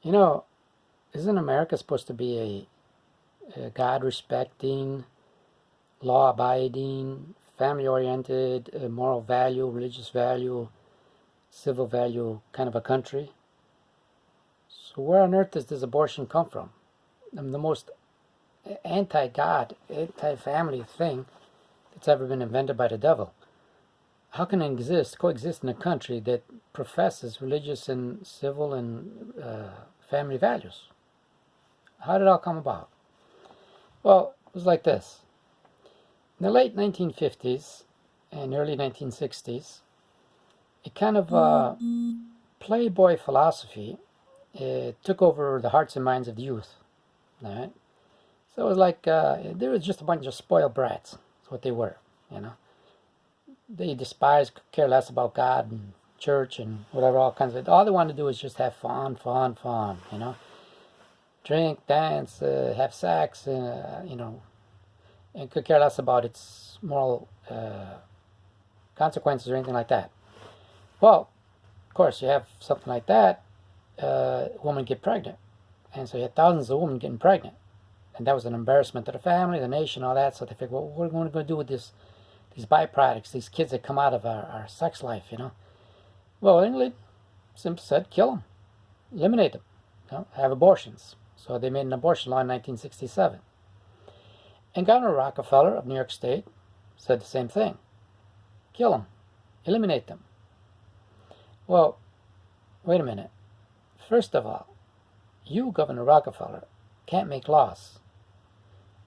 You know, isn't America supposed to be a God-respecting, law-abiding, family-oriented, moral value, religious value, civil value kind of a country? So where on earth does this abortion come from? The most anti-God, anti-family thing that's ever been invented by the devil. How can it coexist in a country that professes religious and civil and family values? How did it all come about? Well, it was like this. In the late 1950s and early 1960s, a kind of playboy philosophy took over the hearts and minds of the youth. All right? So it was like they were just a bunch of spoiled brats. That's what they were, you know. They despised, care less about God and church and whatever, all kinds of. All they wanted to do was just have fun, you know. Drink, dance, have sex, you know, and could care less about its moral consequences or anything like that. Well, of course, you have something like that, women get pregnant. And so you had thousands of women getting pregnant. And that was an embarrassment to the family, the nation, all that. So they figured, well, what are we going to do with these byproducts, these kids that come out of our sex life, you know? Well, England simply said, kill them, eliminate them, you know, have abortions. So they made an abortion law in 1967. And Governor Rockefeller of New York State said the same thing. Kill them, eliminate them. Well, wait a minute. First of all, you, Governor Rockefeller, can't make laws.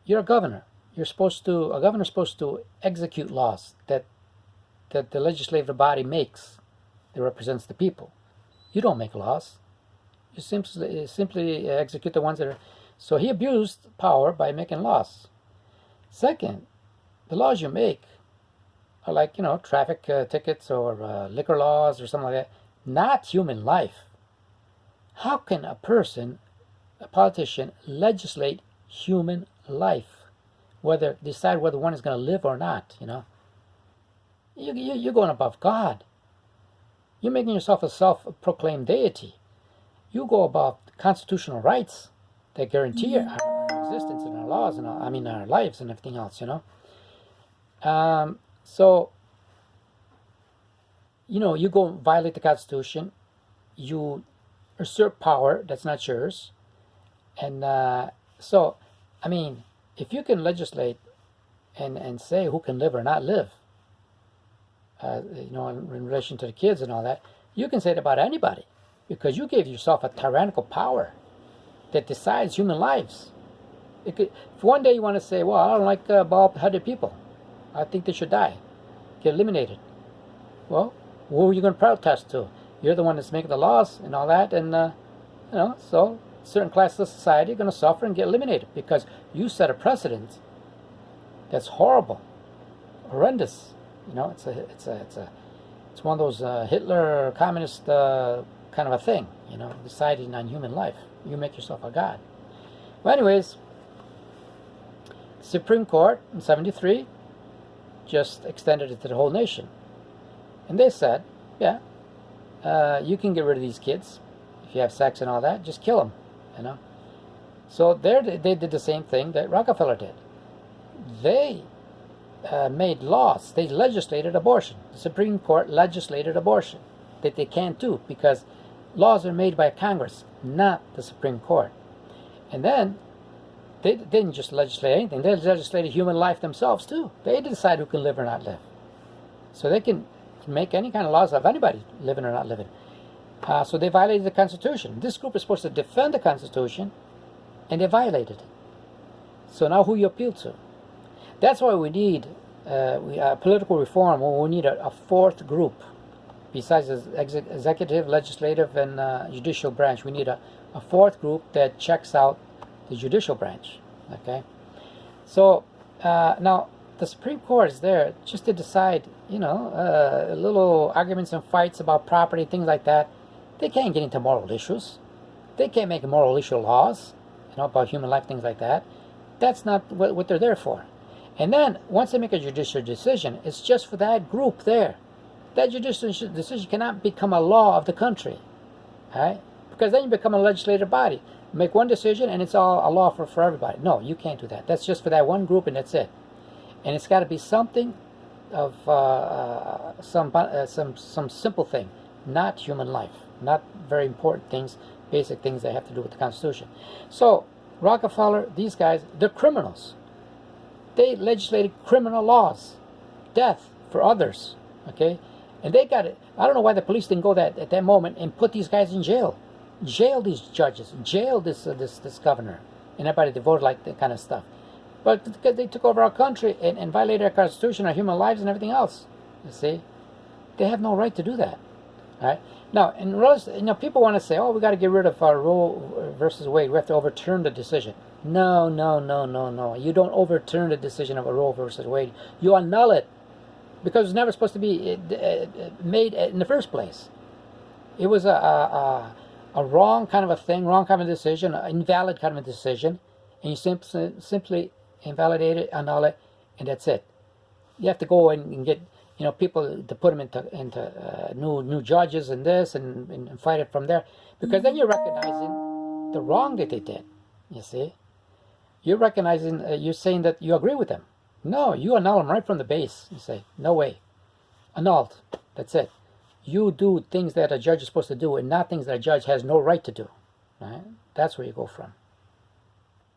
You're a governor. A governor's supposed to execute laws that the legislative body makes that represents the people. You don't make laws. You simply execute the ones that are. So he abused power by making laws. Second, the laws you make are like, you know, traffic tickets or liquor laws or something like that, not human life. How can a politician, legislate human life? Decide whether one is going to live or not, you know? You're going above God. You're making yourself a self-proclaimed deity. You go above constitutional rights that guarantee our existence and our laws and our lives and everything else, you know? So, you know, you go violate the Constitution, you usurp power that's not yours, and so, I mean, if you can legislate and say who can live or not live, you know, in relation to the kids and all that, you can say it about anybody because you gave yourself a tyrannical power that decides human lives. If one day you want to say, well, I don't like bald-headed people, I think they should die, get eliminated. Well, who are you going to protest to? You're the one that's making the laws and all that, and you know, so certain classes of society are going to suffer and get eliminated because you set a precedent that's horrible, horrendous. You know, it's one of those Hitler communist kind of a thing. You know, deciding on human life. You make yourself a god. Well, anyways, Supreme Court in '73 just extended it to the whole nation, and they said, yeah, you can get rid of these kids if you have sex and all that. Just kill them. You know, so there they did the same thing that Rockefeller did. They made laws. They legislated abortion. The Supreme Court legislated abortion that they can't do because laws are made by Congress, not the Supreme Court. And then they didn't just legislate anything. They legislated human life themselves too. They decide who can live or not live. So they can make any kind of laws of anybody living or not living. So they violated the Constitution. This group is supposed to defend the Constitution, and they violated it. So now who you appeal to? That's why we need political reform, or we need a fourth group. Besides the executive, legislative, and judicial branch, we need a fourth group that checks out the judicial branch. Okay? So now the Supreme Court is there just to decide, you know, little arguments and fights about property, things like that. They can't get into moral issues. They can't make moral issue laws, you know, about human life, things like that. That's not what they're there for. And then, once they make a judicial decision, it's just for that group there. That judicial decision cannot become a law of the country. All right? Because then you become a legislative body. Make one decision and it's all a law for everybody. No, you can't do that. That's just for that one group and that's it. And it's got to be something of some simple thing, not human life, not very important things, basic things that have to do with the Constitution. So Rockefeller, these guys, they're criminals. They legislated criminal laws, death for others, okay? And they got it. I don't know why the police didn't go at that moment and put these guys in jail. Jail these judges, jail this governor, and everybody that voted like that kind of stuff. But because they took over our country and violated our Constitution, our human lives, and everything else, you see, they have no right to do that. All right? Now, people want to say, "Oh, we got to get rid of our Roe versus Wade. We have to overturn the decision." No, no, no, no, no. You don't overturn the decision of a Roe versus Wade. You annul it because it was never supposed to be made in the first place. It was a wrong kind of a thing, wrong kind of a decision, an invalid kind of a decision, and you simply invalidate it, annul it, and that's it. You have to go and get people to put them into new judges and this and fight it from there, because then you're recognizing the wrong that they did. You see, you're recognizing, you're saying that you agree with them. No, you annul them right from the base. You say, no way, annulled. That's it. You do things that a judge is supposed to do and not things that a judge has no right to do. Right? That's where you go from.